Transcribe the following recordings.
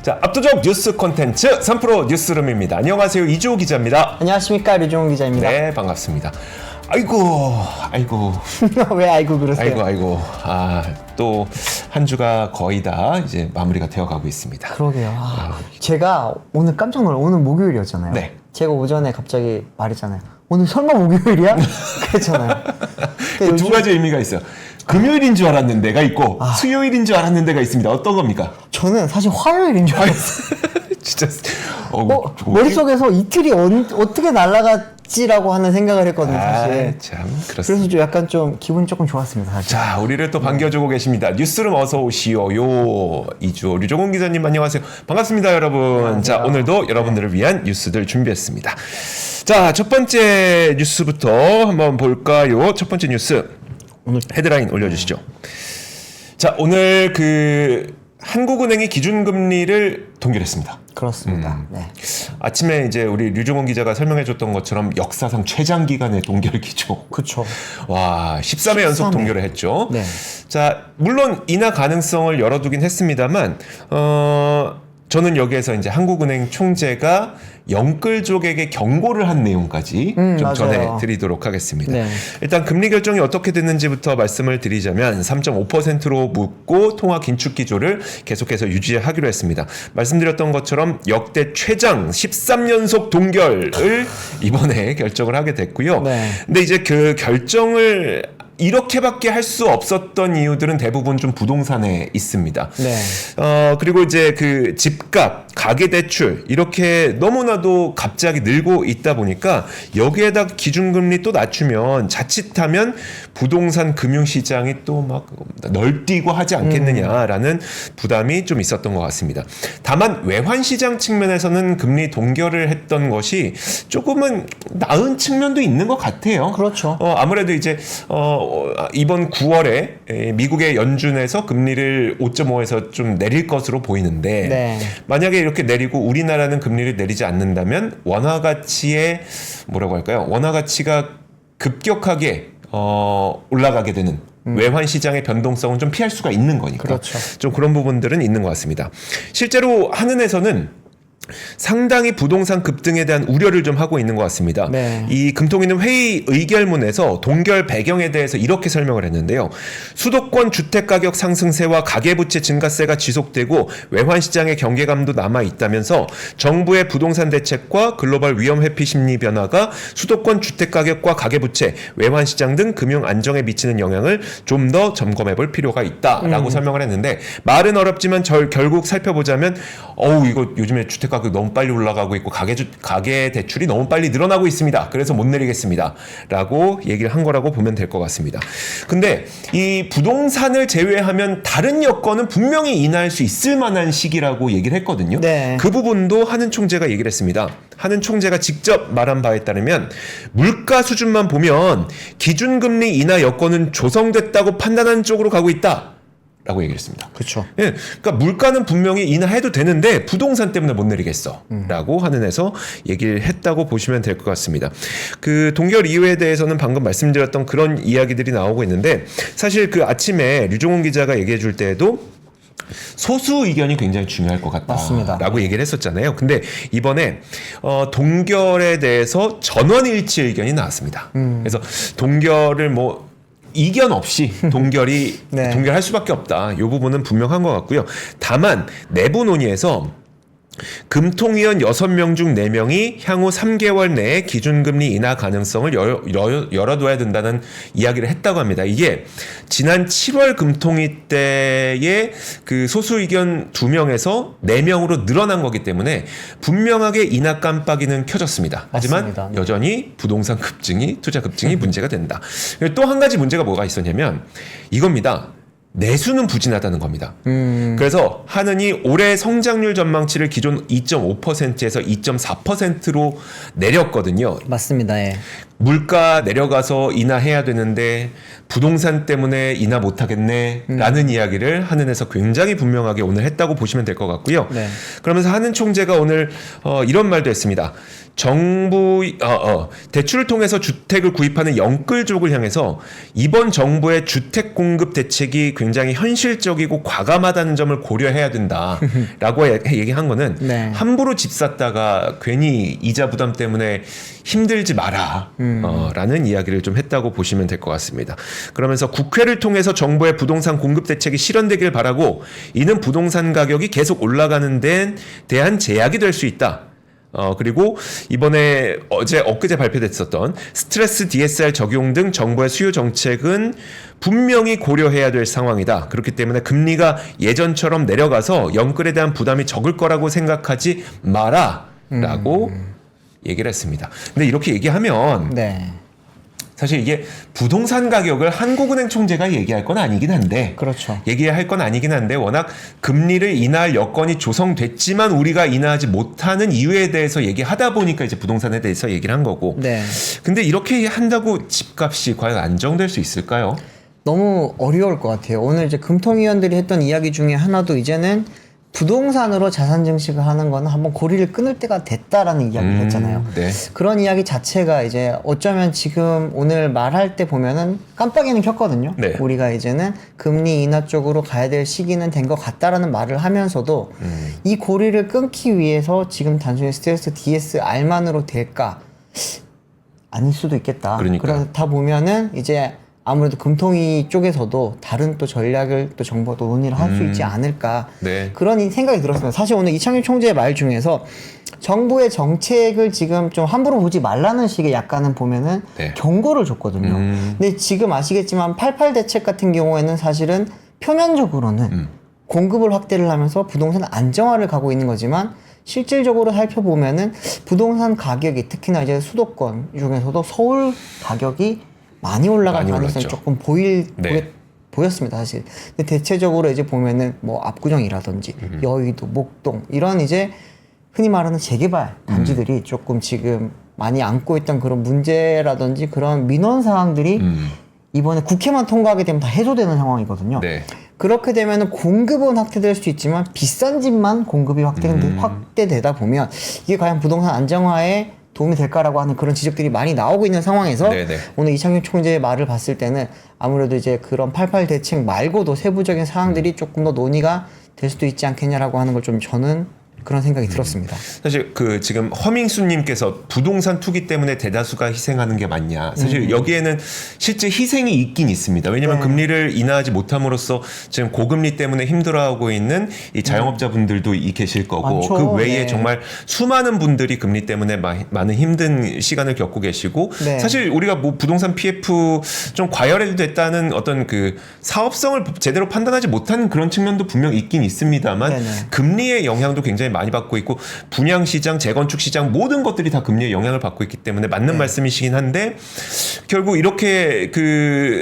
자, 압도적 뉴스 콘텐츠 3프로 뉴스룸입니다. 안녕하세요. 이주호 기자입니다. 안녕하십니까, 류종훈 기자입니다. 네, 반갑습니다. 아이고. 왜 아이고 그러세요? 아이고. 또 한 주가 거의 다 이제 마무리가 되어가고 있습니다. 그러게요. 제가 오늘 깜짝 놀라. 오늘 목요일이었잖아요. 네. 제가 오전에 갑자기 말했잖아요. 오늘 설마 목요일이야? 그랬잖아요. 그 두 가지 의미가 있어요. 금요일인 줄 알았는 데가 있고 수요일인 줄 알았는 데가 있습니다. 어떤 겁니까? 저는 사실 화요일인 줄 알았어요. 진짜 머릿속에서 이틀이 어떻게 날아갔지라고 하는 생각을 했거든요, 사실. 참 그렇습니다. 그래서 좀 약간 좀 기분이 조금 좋았습니다, 사실. 자, 우리를 또 반겨주고 계십니다. 뉴스룸 어서 오시오요. 이주호 류종훈 기자님 안녕하세요. 반갑습니다, 여러분. 안녕하세요. 자, 오늘도 여러분들을 위한 뉴스들 준비했습니다. 자, 첫 번째 뉴스부터 한번 볼까요? 첫 번째 뉴스 오늘 헤드라인 올려주시죠. 자, 오늘 한국은행이 기준금리를 동결했습니다. 그렇습니다. 네. 아침에 이제 우리 류종훈 기자가 설명해줬던 것처럼 역사상 최장기간의 동결 기조. 그쵸. 와, 13회 연속 13회. 동결을 했죠. 네. 자, 물론 인하 가능성을 열어두긴 했습니다만, 저는 여기에서 이제 한국은행 총재가 영끌족에게 경고를 한 내용까지 좀 맞아요. 전해드리도록 하겠습니다. 네. 일단 금리 결정이 어떻게 됐는지부터 말씀을 드리자면 3.5%로 묶고 통화 긴축 기조를 계속해서 유지하기로 했습니다. 말씀드렸던 것처럼 역대 최장 13연속 동결을 이번에 결정을 하게 됐고요. 네. 근데 이제 그 결정을 이렇게밖에 할 수 없었던 이유들은 대부분 좀 부동산에 있습니다. 네. 그리고 이제 그 집값, 가계대출 이렇게 너무나도 갑자기 늘고 있다 보니까 여기에다 기준금리 또 낮추면 자칫하면 부동산 금융시장이 또 막 널뛰고 하지 않겠느냐라는 부담이 좀 있었던 것 같습니다. 다만 외환시장 측면에서는 금리 동결을 했던 것이 조금은 나은 측면도 있는 것 같아요. 그렇죠. 아무래도 이제 이번 9월에 미국의 연준에서 금리를 5.5에서 좀 내릴 것으로 보이는데 네. 만약에 이렇게 내리고 우리나라는 금리를 내리지 않는다면 원화 가치의 뭐라고 할까요? 원화 가치가 급격하게 올라가게 되는 외환 시장의 변동성은 좀 피할 수가 있는 거니까 그렇죠. 좀 그런 부분들은 있는 것 같습니다. 실제로 한은에서는 상당히 부동산 급등에 대한 우려를 좀 하고 있는 것 같습니다. 네. 이 금통위는 회의 의결문에서 동결 배경에 대해서 이렇게 설명을 했는데요. 수도권 주택가격 상승세와 가계부채 증가세가 지속되고 외환시장의 경계감도 남아있다면서 정부의 부동산 대책과 글로벌 위험 회피 심리 변화가 수도권 주택가격과 가계부채, 외환시장 등 금융 안정에 미치는 영향을 좀 더 점검해 볼 필요가 있다라고 설명을 했는데 말은 어렵지만 결국 살펴보자면 이거 요즘에 주택가격 너무 빨리 올라가고 있고 가계 대출이 너무 빨리 늘어나고 있습니다. 그래서 못 내리겠습니다. 라고 얘기를 한 거라고 보면 될 것 같습니다. 근데 이 부동산을 제외하면 다른 여건은 분명히 인하할 수 있을 만한 시기라고 얘기를 했거든요. 네. 그 부분도 한은 총재가 얘기를 했습니다. 한은 총재가 직접 말한 바에 따르면 물가 수준만 보면 기준금리 인하 여건은 조성됐다고 판단하는 쪽으로 가고 있다. 라고 얘기를 했습니다. 그렇죠. 예, 그러니까 물가는 분명히 인하해도 되는데 부동산 때문에 못 내리겠어. 라고 한은에서 얘기를 했다고 보시면 될 것 같습니다. 그 동결 이유에 대해서는 방금 말씀드렸던 그런 이야기들이 나오고 있는데 사실 그 아침에 류종훈 기자가 얘기해 줄 때에도 소수 의견이 굉장히 중요할 것 같다. 맞습니다. 라고 얘기를 했었잖아요. 근데 이번에 동결에 대해서 전원일치 의견이 나왔습니다. 그래서 동결을 이견 없이 네. 동결할 수밖에 없다. 이 부분은 분명한 것 같고요. 다만 내부 논의에서 금통위원 6명 중 4명이 향후 3개월 내에 기준금리 인하 가능성을 열어둬야 된다는 이야기를 했다고 합니다. 이게 지난 7월 금통위 때의 그 소수 의견 2명에서 4명으로 늘어난 거기 때문에 분명하게 인하 깜빡이는 켜졌습니다. 하지만 맞습니다. 여전히 부동산 급증이 투자 급증이 문제가 된다. 또 한 가지 문제가 뭐가 있었냐면 이겁니다. 내수는 부진하다는 겁니다. 그래서 한은이 올해 성장률 전망치를 기존 2.5%에서 2.4%로 내렸거든요. 맞습니다. 예. 물가 내려가서 인하해야 되는데 부동산 때문에 인하 못하겠네 라는 이야기를 한은에서 굉장히 분명하게 오늘 했다고 보시면 될 것 같고요. 네. 그러면서 한은 총재가 오늘 이런 말도 했습니다. 정부 대출을 통해서 주택을 구입하는 영끌족을 향해서 이번 정부의 주택 공급 대책이 굉장히 현실적이고 과감하다는 점을 고려해야 된다라고 얘기한 거는 네. 함부로 집 샀다가 괜히 이자 부담 때문에 힘들지 마라 라는 이야기를 좀 했다고 보시면 될 것 같습니다. 그러면서 국회를 통해서 정부의 부동산 공급 대책이 실현되길 바라고 이는 부동산 가격이 계속 올라가는 데에 대한 제약이 될 수 있다. 그리고 이번에 엊그제 발표됐었던 스트레스 DSR 적용 등 정부의 수요 정책은 분명히 고려해야 될 상황이다. 그렇기 때문에 금리가 예전처럼 내려가서 영끌에 대한 부담이 적을 거라고 생각하지 마라. 라고 얘기를 했습니다. 근데 이렇게 얘기하면 네. 사실 이게 부동산 가격을 한국은행 총재가 얘기할 건 아니긴 한데 그렇죠. 얘기할 건 아니긴 한데 워낙 금리를 인하할 여건이 조성됐지만 우리가 인하하지 못하는 이유에 대해서 얘기하다 보니까 이제 부동산에 대해서 얘기를 한 거고 네. 근데 이렇게 한다고 집값이 과연 안정될 수 있을까요? 너무 어려울 것 같아요. 오늘 이제 금통위원들이 했던 이야기 중에 하나도 이제는 부동산으로 자산 증식을 하는 거는 한번 고리를 끊을 때가 됐다라는 이야기를 했잖아요. 네. 그런 이야기 자체가 이제 어쩌면 지금 오늘 말할 때 보면은 깜빡이는 켰거든요. 네. 우리가 이제는 금리 인하 쪽으로 가야 될 시기는 된 것 같다라는 말을 하면서도 이 고리를 끊기 위해서 지금 단순히 스트레스 DSR만으로 될까? 아닐 수도 있겠다. 그러니까요. 그렇다 보면은 이제 아무래도 금통위 쪽에서도 다른 또 전략을 또 정부가 또 논의를 할 수 있지 않을까 네. 그런 생각이 들었습니다. 사실 오늘 이창규 총재의 말 중에서 정부의 정책을 지금 좀 함부로 보지 말라는 식의 약간은 보면은 네. 경고를 줬거든요. 근데 지금 아시겠지만 88 대책 같은 경우에는 사실은 표면적으로는 공급을 확대를 하면서 부동산 안정화를 가고 있는 거지만 실질적으로 살펴보면은 부동산 가격이 특히나 이제 수도권 중에서도 서울 가격이 많이 올라갈 많이 가능성이 올랐죠. 조금 네. 보였습니다, 사실. 근데 대체적으로 이제 보면은 뭐 압구정이라든지 여의도, 목동 이런 이제 흔히 말하는 재개발 단지들이 조금 지금 많이 안고 있던 그런 문제라든지 그런 민원 사항들이 이번에 국회만 통과하게 되면 다 해소되는 상황이거든요. 네. 그렇게 되면 공급은 확대될 수 있지만 비싼 집만 공급이 확대되다 보면 이게 과연 부동산 안정화에 도움이 될까라고 하는 그런 지적들이 많이 나오고 있는 상황에서 네네. 오늘 이창규 총재의 말을 봤을 때는 아무래도 이제 그런 88 대책 말고도 세부적인 사항들이 조금 더 논의가 될 수도 있지 않겠냐라고 하는 걸 좀 저는 그런 생각이 들었습니다. 사실 지금 허밍수님께서 부동산 투기 때문에 대다수가 희생하는 게 맞냐? 사실 여기에는 실제 희생이 있긴 있습니다. 왜냐하면 네. 금리를 인하하지 못함으로써 지금 고금리 때문에 힘들어하고 있는 이 자영업자분들도 계실 거고 많죠. 그 외에 네. 정말 수많은 분들이 금리 때문에 많은 힘든 시간을 겪고 계시고 네. 사실 우리가 뭐 부동산 PF 좀 과열해도 됐다는 어떤 그 사업성을 제대로 판단하지 못하는 그런 측면도 분명 있긴 있습니다만 네네. 금리의 영향도 굉장히 많이 받고 있고 분양 시장, 재건축 시장 모든 것들이 다 금리의 영향을 받고 있기 때문에 맞는 말씀이시긴 한데 결국 이렇게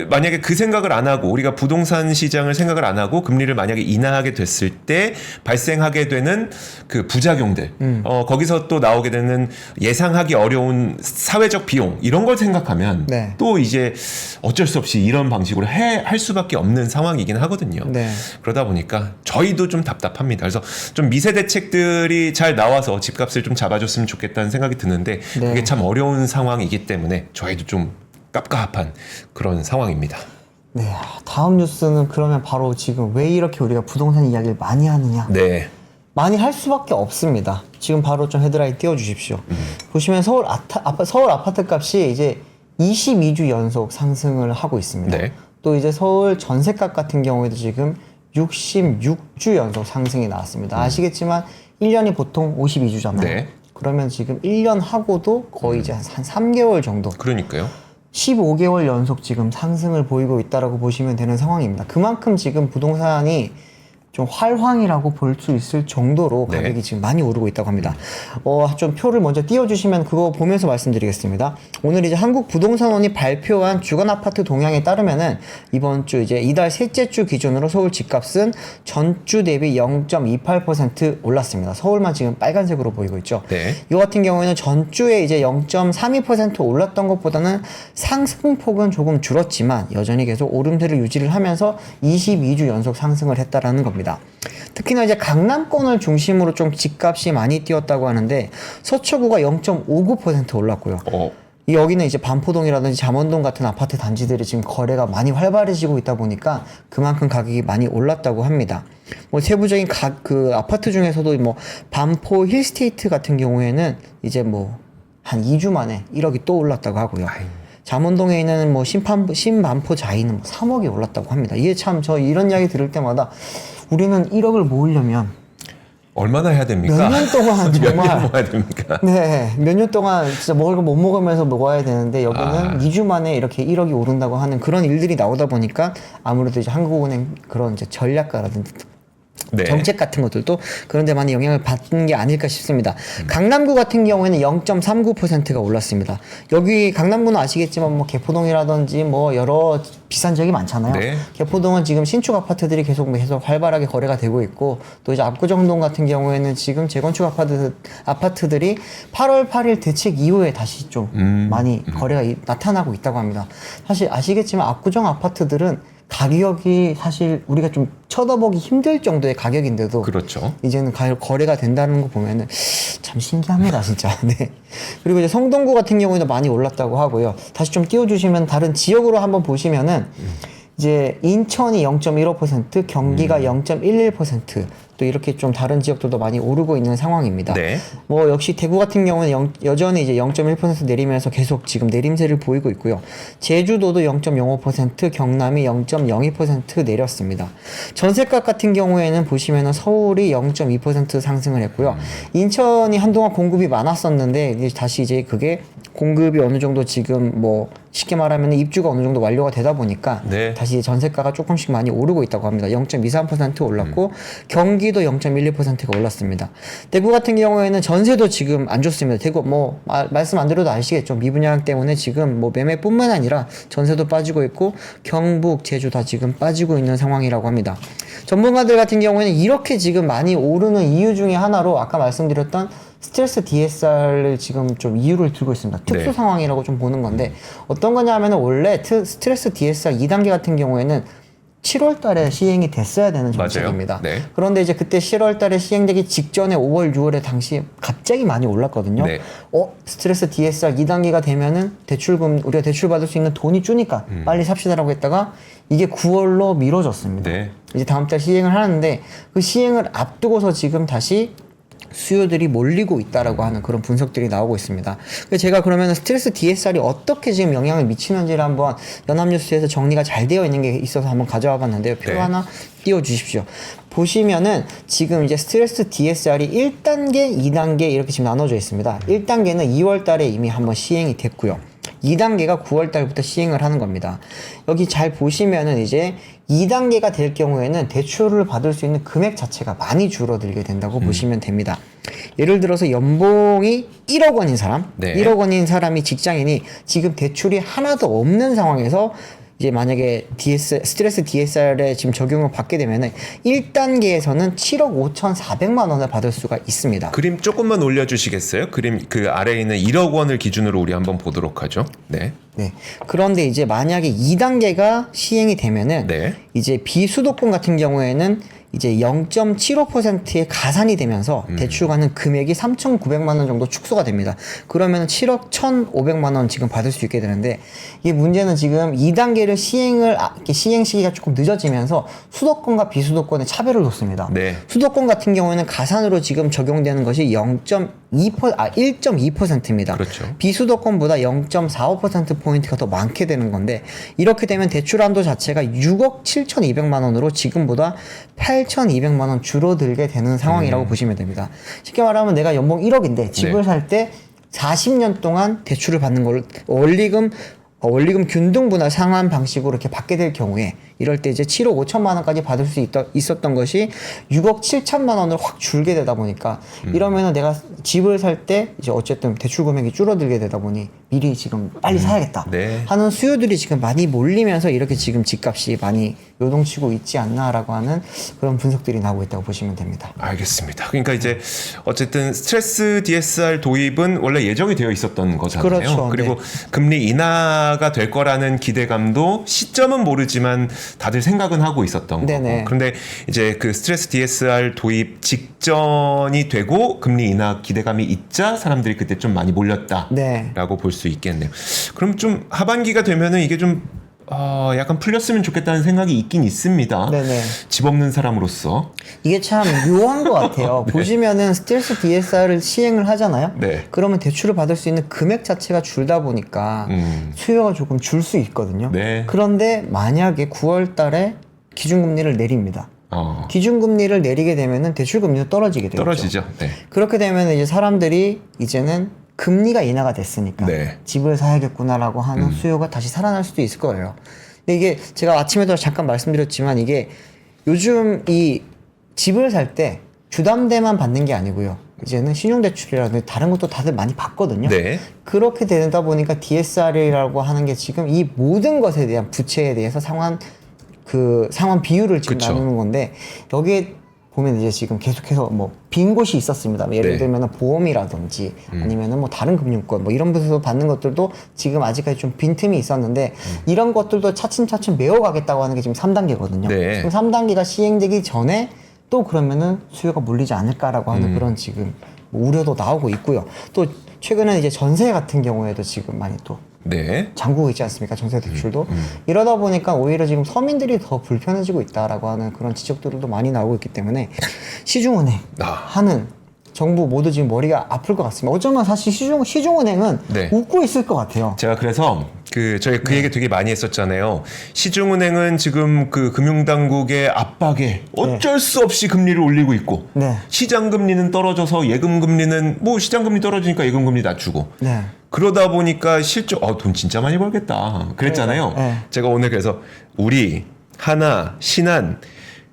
만약에 그 생각을 안 하고 우리가 부동산 시장을 생각을 안 하고 금리를 만약에 인하하게 됐을 때 발생하게 되는 그 부작용들 거기서 또 나오게 되는 예상하기 어려운 사회적 비용 이런 걸 생각하면 네. 또 이제 어쩔 수 없이 이런 방식으로 할 수밖에 없는 상황이긴 하거든요. 네. 그러다 보니까 저희도 좀 답답합니다. 그래서 좀 미세 대책들이 잘 나와서 집값을 좀 잡아줬으면 좋겠다는 생각이 드는데 네. 그게 참 어려운 상황이기 때문에 저희도 좀 깝깝한 그런 상황입니다. 네, 다음 뉴스는 그러면 바로 지금 왜 이렇게 우리가 부동산 이야기를 많이 하느냐? 네. 많이 할 수밖에 없습니다. 지금 바로 좀 헤드라인 띄워주십시오. 보시면 서울 아파트 값이 이제 22주 연속 상승을 하고 있습니다. 네. 또 이제 서울 전셋값 같은 경우에도 지금 66주 연속 상승이 나왔습니다. 아시겠지만 1년이 보통 52주잖아요. 네. 그러면 지금 1년 하고도 거의 이제 한 3개월 정도 그러니까요. 15개월 연속 지금 상승을 보이고 있다라고 보시면 되는 상황입니다. 그만큼 지금 부동산이 좀 활황이라고 볼 수 있을 정도로 네. 가격이 지금 많이 오르고 있다고 합니다. 좀 표를 먼저 띄워주시면 그거 보면서 말씀드리겠습니다. 오늘 이제 한국부동산원이 발표한 주간 아파트 동향에 따르면은 이번 주 이제 이달 셋째 주 기준으로 서울 집값은 전주 대비 0.28% 올랐습니다. 서울만 지금 빨간색으로 보이고 있죠. 네. 이 같은 경우에는 전주에 이제 0.32% 올랐던 것보다는 상승폭은 조금 줄었지만 여전히 계속 오름세를 유지를 하면서 22주 연속 상승을 했다라는 겁니다. 특히나 이제 강남권을 중심으로 좀 집값이 많이 뛰었다고 하는데 서초구가 0.59% 올랐고요. 여기는 이제 반포동이라든지 잠원동 같은 아파트 단지들이 지금 거래가 많이 활발해지고 있다 보니까 그만큼 가격이 많이 올랐다고 합니다. 뭐 세부적인 그 아파트 중에서도 뭐 반포 힐스테이트 같은 경우에는 이제 뭐 한 2주 만에 1억이 또 올랐다고 하고요. 잠원동에 있는 뭐 신반포 자이는 뭐 3억이 올랐다고 합니다. 이게 참 저 이런 이야기 들을 때마다 우리는 1억을 모으려면 얼마나 해야 됩니까? 몇 년 동안 몇 정말 년 모아야 됩니까? 네, 몇 년 동안 진짜 먹을 거 못 먹으면서 먹어야 되는데 여기는 2주 만에 이렇게 1억이 오른다고 하는 그런 일들이 나오다 보니까 아무래도 이제 한국은행 그런 이제 전략가라든지 네. 정책 같은 것들도 그런 데 많이 영향을 받는 게 아닐까 싶습니다. 강남구 같은 경우에는 0.39%가 올랐습니다. 여기 강남구는 아시겠지만 뭐 개포동이라든지 뭐 여러 비싼 지역이 많잖아요. 네. 개포동은 지금 신축 아파트들이 계속 활발하게 거래가 되고 있고 또 이제 압구정동 같은 경우에는 지금 재건축 아파트들이 8월 8일 대책 이후에 다시 좀 많이 거래가 나타나고 있다고 합니다. 사실 아시겠지만 압구정 아파트들은 가격이 사실 우리가 좀 쳐다보기 힘들 정도의 가격인데도 그렇죠. 이제는 거래가 된다는 거 보면은 참 신기합니다, 진짜. 네. 그리고 이제 성동구 같은 경우에도 많이 올랐다고 하고요. 다시 좀 띄워주시면 다른 지역으로 한번 보시면은 이제 인천이 0.15%, 경기가 0.11%, 또 이렇게 좀 다른 지역들도 많이 오르고 있는 상황입니다. 네. 뭐 역시 대구 같은 경우는 여전히 이제 0.1% 내리면서 계속 지금 내림세를 보이고 있고요. 제주도도 0.05%, 경남이 0.02% 내렸습니다. 전세값 같은 경우에는 보시면은 서울이 0.2% 상승을 했고요. 인천이 한동안 공급이 많았었는데 이제 다시 이제 그게 공급이 어느 정도 지금 뭐 쉽게 말하면 입주가 어느 정도 완료가 되다 보니까 네. 다시 전세가가 조금씩 많이 오르고 있다고 합니다. 0.23% 올랐고 경기도 0.12%가 올랐습니다. 대구 같은 경우에는 전세도 지금 안 좋습니다. 대구 뭐 말씀 안 드려도 아시겠죠. 미분양 때문에 지금 뭐 매매뿐만 아니라 전세도 빠지고 있고 경북, 제주 다 지금 빠지고 있는 상황이라고 합니다. 전문가들 같은 경우에는 이렇게 지금 많이 오르는 이유 중에 하나로 아까 말씀드렸던 스트레스 DSR을 지금 좀 이유를 들고 있습니다. 특수 네. 상황이라고 좀 보는 건데 어떤 거냐 하면 원래 스트레스 DSR 2단계 같은 경우에는 7월 달에 시행이 됐어야 되는 정책입니다. 네. 그런데 이제 그때 7월 달에 시행되기 직전에 5월, 6월에 당시 갑자기 많이 올랐거든요. 네. 스트레스 DSR 2단계가 되면은 우리가 대출 받을 수 있는 돈이 주니까 빨리 삽시다라고 했다가 이게 9월로 미뤄졌습니다. 네. 이제 다음 달 시행을 하는데 그 시행을 앞두고서 지금 다시 수요들이 몰리고 있다라고 하는 그런 분석들이 나오고 있습니다. 그래서 제가 그러면 스트레스 DSR이 어떻게 지금 영향을 미치는지를 한번 연합뉴스에서 정리가 잘 되어 있는 게 있어서 한번 가져와 봤는데요. 표 네. 하나 띄워 주십시오. 보시면은 지금 이제 스트레스 DSR이 1단계, 2단계 이렇게 지금 나눠져 있습니다. 1단계는 2월 달에 이미 한번 시행이 됐고요. 2단계가 9월 달부터 시행을 하는 겁니다. 여기 잘 보시면은 이제 2단계가 될 경우에는 대출을 받을 수 있는 금액 자체가 많이 줄어들게 된다고 보시면 됩니다. 예를 들어서 연봉이 1억 원인 사람, 네. 1억 원인 사람이 직장인이 지금 대출이 하나도 없는 상황에서 이제 만약에 스트레스 DSR에 지금 적용을 받게 되면은 1단계에서는 7억 5,400만 원을 받을 수가 있습니다. 그림 조금만 올려주시겠어요? 그림 그 아래에 있는 1억 원을 기준으로 우리 한번 보도록 하죠. 네. 네. 그런데 이제 만약에 2단계가 시행이 되면은 네. 이제 비수도권 같은 경우에는 이제 0.75%의 가산이 되면서 대출받는 금액이 3,900만 원 정도 축소가 됩니다. 그러면 7억 1,500만 원 지금 받을 수 있게 되는데 이 문제는 지금 2단계를 시행 시기가 조금 늦어지면서 수도권과 비수도권의 차별을 뒀습니다. 네. 수도권 같은 경우에는 가산으로 지금 적용되는 것이 1.2%입니다. 그렇죠. 비수도권보다 0.45%포인트가 더 많게 되는 건데 이렇게 되면 대출 한도 자체가 6억 7,200만 원으로 지금보다 8,200만 원 줄어들게 되는 상황이라고 보시면 됩니다. 쉽게 말하면 내가 연봉 1억인데 집을 네. 살 때 40년 동안 대출을 받는 걸 원리금 균등분할 상환 방식으로 이렇게 받게 될 경우에 이럴 때 이제 7억 5천만 원까지 받을 수 있었던 것이 6억 7천만 원을 확 줄게 되다 보니까 이러면은 내가 집을 살 때 이제 어쨌든 대출 금액이 줄어들게 되다 보니 미리 지금 빨리 사야겠다 네. 하는 수요들이 지금 많이 몰리면서 이렇게 지금 집값이 많이 요동치고 있지 않나라고 하는 그런 분석들이 나오고 있다고 보시면 됩니다. 알겠습니다. 그러니까 이제 어쨌든 스트레스 DSR 도입은 원래 예정이 되어 있었던 거잖아요. 그렇죠. 그리고 네. 금리 인하가 될 거라는 기대감도 시점은 모르지만 다들 생각은 하고 있었던 네네. 거고. 그런데 이제 그 스트레스 DSR 도입 직전이 되고 금리 인하 기대감이 있자 사람들이 그때 좀 많이 몰렸다라고 네. 볼 수 있겠네요. 그럼 좀 하반기가 되면은 이게 좀 약간 풀렸으면 좋겠다는 생각이 있긴 있습니다. 네네. 집 없는 사람으로서. 이게 참 묘한 것 같아요. 보시면은 스트레스 DSR을 시행을 하잖아요. 네. 그러면 대출을 받을 수 있는 금액 자체가 줄다 보니까 수요가 조금 줄 수 있거든요. 네. 그런데 만약에 9월 달에 기준금리를 내립니다. 기준금리를 내리게 되면은 대출금리도 떨어지게 되죠. 떨어지죠. 네. 그렇게 되면 이제 사람들이 이제는 금리가 인하가 됐으니까 네. 집을 사야겠구나라고 하는 수요가 다시 살아날 수도 있을 거예요. 근데 이게 제가 아침에도 잠깐 말씀드렸지만 이게 요즘 이 집을 살 때 주담대만 받는 게 아니고요. 이제는 신용대출이라든지 다른 것도 다들 많이 받거든요. 네. 그렇게 되다 보니까 DSR이라고 하는 게 지금 이 모든 것에 대한 부채에 대해서 상환 비율을 지금 그쵸. 나누는 건데 여기에 보면 이제 지금 계속해서 뭐 빈 곳이 있었습니다. 예를 네. 들면 보험이라든지 아니면은 뭐 다른 금융권 뭐 이런 부분에서 받는 것들도 지금 아직까지 좀 빈틈이 있었는데 이런 것들도 차츰차츰 메워가겠다고 하는 게 지금 3단계거든요. 네. 지금 3단계가 시행되기 전에 또 그러면은 수요가 몰리지 않을까라고 하는 그런 지금 뭐 우려도 나오고 있고요. 또 최근에 이제 전세 같은 경우에도 지금 많이 또 네. 잠그고 있지 않습니까? 전세 대출도. 이러다 보니까 오히려 지금 서민들이 더 불편해지고 있다라고 하는 그런 지적들도 많이 나오고 있기 때문에 시중은행 하는 정부 모두 지금 머리가 아플 것 같습니다. 어쩌면 사실 시중은행은 네. 웃고 있을 것 같아요. 제가 그래서 저희 그 얘기 되게 많이 했었잖아요. 시중은행은 지금 그 금융당국의 압박에 어쩔 수 없이 금리를 올리고 있고 네. 시장금리는 떨어져서 예금금리는 뭐 시장금리 떨어지니까 예금금리 낮추고 네. 그러다 보니까 돈 진짜 많이 벌겠다 그랬잖아요. 네. 제가 오늘 그래서 우리 하나 신한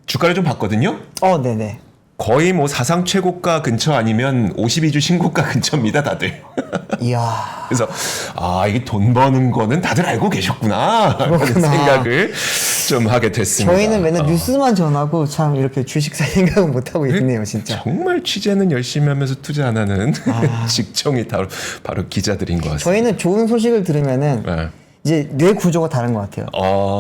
주가를 좀 봤거든요. 네네. 거의 뭐 사상 최고가 근처 아니면 52주 신고가 근처입니다, 다들. 이야. 그래서 이게 돈 버는 거는 다들 알고 계셨구나 라는 그렇구나. 생각을 좀 하게 됐습니다. 저희는 맨날 뉴스만 전하고 참 이렇게 주식 살 생각은 못 하고 있네요, 진짜. 정말 취재는 열심히 하면서 투자 안 하는 직종이 바로 기자들인 것 같습니다. 저희는 좋은 소식을 들으면은 네. 이제 뇌 구조가 다른 것 같아요.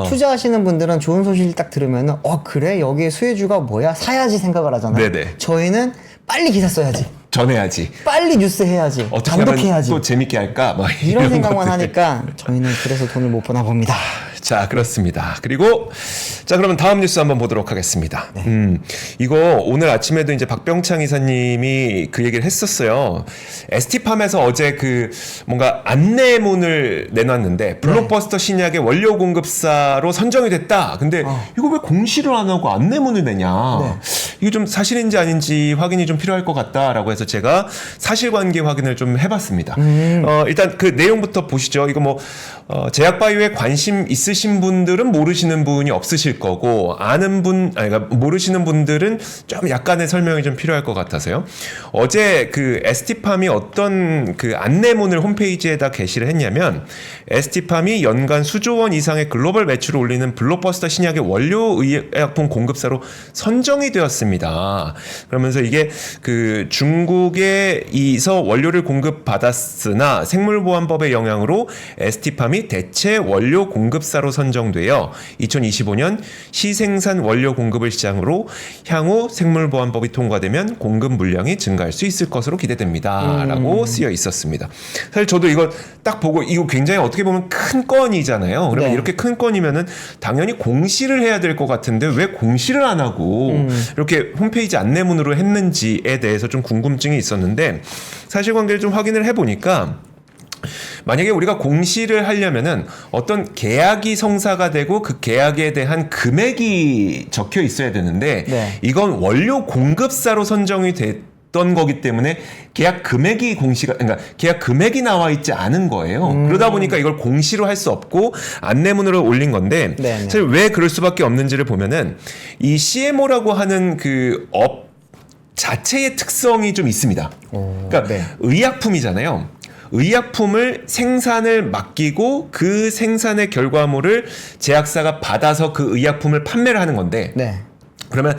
투자하시는 분들은 좋은 소식을 딱 들으면은 그래 여기에 수혜주가 뭐야 사야지 생각을 하잖아요. 네네. 저희는 빨리 기사 써야지. 전해야지. 빨리 뉴스 해야지. 어떻게 하면 단독해야지. 또 재밌게 할까? 막 이런 생각만 것들. 하니까 저희는 그래서 돈을 못 버나 봅니다. 자, 그렇습니다. 그리고 그러면 다음 뉴스 한번 보도록 하겠습니다. 이거 오늘 아침에도 이제 박병창 이사님이 그 얘기를 했었어요. ST팜에서 어제 뭔가 안내문을 내놨는데 블록버스터 신약의 원료 공급사로 선정이 됐다. 근데 이거 왜 공시를 안 하고 안내문을 내냐? 이게 좀 사실인지 아닌지 확인이 좀 필요할 것 같다라고 해서 제가 사실관계 확인을 좀 해봤습니다. 일단 그 내용부터 보시죠. 이거 제약바이오에 관심 있으신 분들은 모르시는 분이 없으실 거고 그러니까 모르시는 분들은 좀 약간의 설명이 좀 필요할 것 같아서요. 어제 ST팜이 어떤 안내문을 홈페이지에다 게시를 했냐면 ST팜이 연간 수조 원 이상의 글로벌 매출을 올리는 블록버스터 신약의 원료 의약품 공급사로 선정이 되었습니다. 그러면서 이게 중국에서 원료를 공급받았으나 생물보안법의 영향으로 ST팜이 대체 원료 공급사로 선정되어 2025년 시생산 원료 공급을 시작으로 향후 생물보안법이 통과되면 공급 물량이 증가할 수 있을 것으로 기대됩니다. 라고 쓰여 있었습니다. 사실 저도 이거 딱 보고 이거 굉장히 어떻게 보면 큰 건이잖아요. 그러면 이렇게 큰 건이면은 당연히 공시를 해야 될 것 같은데 왜 공시를 안 하고 이렇게 홈페이지 안내문으로 했는지에 대해서 좀 궁금증이 있었는데 사실관계를 좀 확인을 해보니까 만약에 우리가 공시를 하려면은 어떤 계약이 성사가 되고 그 계약에 대한 금액이 적혀 있어야 되는데 이건 원료 공급사로 선정이 있던 거기 때문에 계약 금액이 그러니까 계약 금액이 나와 있지 않은 거예요. 그러다 보니까 이걸 공시로 할 수 없고 안내문으로 올린 건데 네네. 사실 왜 그럴 수밖에 없는지를 보면은 이 CMO라고 하는 그 업 자체의 특성이 좀 있습니다. 그러니까 네. 의약품이잖아요. 의약품을 생산을 맡기고 그 생산의 결과물을 제약사가 받아서 그 의약품을 판매를 하는 건데 네. 그러면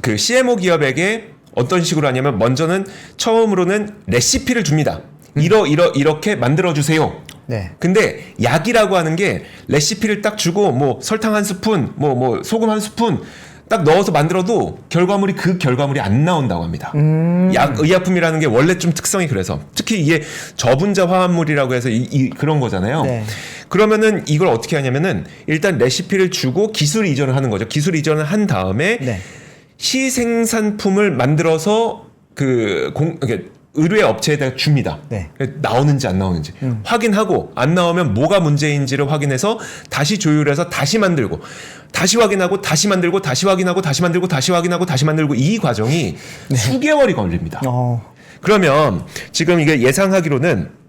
그 CMO 기업에게 어떤 식으로 하냐면 먼저는 처음으로는 레시피를 줍니다. 이렇게 만들어 주세요. 네. 근데 약이라고 하는 게 레시피를 딱 주고 뭐 설탕 한 스푼, 뭐 소금 한 스푼 딱 넣어서 만들어도 그 결과물이 안 나온다고 합니다. 의약품이라는 게 원래 좀 특성이 그래서 특히 이게 저분자 화합물이라고 해서 그런 거잖아요. 네. 그러면은 이걸 어떻게 하냐면은 일단 레시피를 주고 기술 이전을 하는 거죠. 기술 이전을 한 다음에 네. 시생산품을 만들어서 이렇게 의뢰 업체에다 줍니다. 네. 나오는지 안 나오는지 확인하고 안 나오면 뭐가 문제인지를 확인해서 다시 조율해서 다시 만들고 다시 확인하고 다시 만들고 다시 확인하고 다시 만들고 다시 확인하고 다시 만들고 이 과정이 수개월이 걸립니다. 그러면 지금 이게 예상하기로는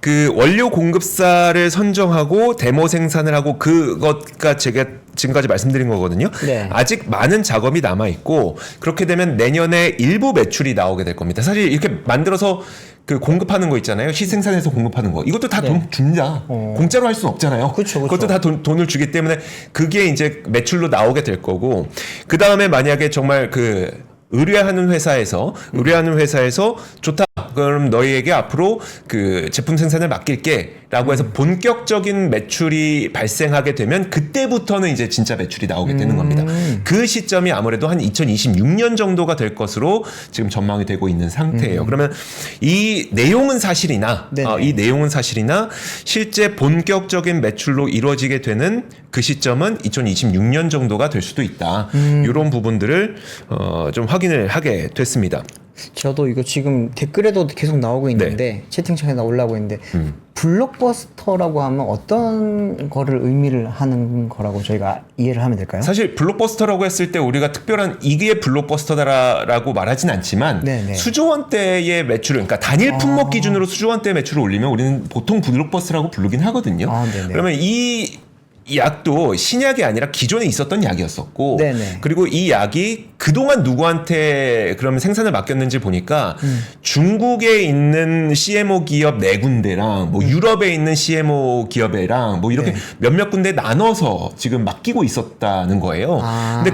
그 원료 공급사를 선정하고 데모 생산을 하고 그것가 제가 지금까지 말씀드린 거거든요. 네. 아직 많은 작업이 남아 있고 그렇게 되면 내년에 일부 매출이 나오게 될 겁니다. 사실 이렇게 만들어서 그 공급하는 거 있잖아요. 시생산해서 공급하는 거. 이것도 다 돈 줍니다. 공짜로 할 수는 없잖아요. 그쵸. 그것도 다 돈을 주기 때문에 그게 이제 매출로 나오게 될 거고 그 다음에 만약에 정말 의뢰하는 회사에서 좋다. 그럼 너희에게 앞으로 그 제품 생산을 맡길게라고 해서 본격적인 매출이 발생하게 되면 그때부터는 이제 진짜 매출이 나오게 되는 겁니다. 그 시점이 아무래도 한 2026년 정도가 될 것으로 지금 전망이 되고 있는 상태예요. 그러면 이 내용은 사실이나 실제 본격적인 매출로 이루어지게 되는 그 시점은 2026년 정도가 될 수도 있다. 이런 부분들을 좀 확인을 하게 됐습니다. 저도 이거 지금 댓글에도 계속 나오고 있는데 채팅창에 올라오고 있는데 블록버스터라고 하면 어떤 거를 의미를 하는 거라고 저희가 이해를 하면 될까요? 사실 블록버스터라고 했을 때 우리가 특별한 이게 블록버스터다라고 말하진 않지만 네네. 수조원대의 매출을 그러니까 단일 품목 기준으로 수조원대 매출을 올리면 우리는 보통 블록버스터라고 부르긴 하거든요. 그러면 이 약도 신약이 아니라 기존에 있었던 약이었었고 네네. 그리고 이 약이 그동안 누구한테 그러면 생산을 맡겼는지 보니까 중국에 있는 CMO 기업 4군데랑 뭐 유럽에 있는 CMO 기업이랑 뭐 이렇게 몇몇 군데 나눠서 지금 맡기고 있었다는 거예요. 근데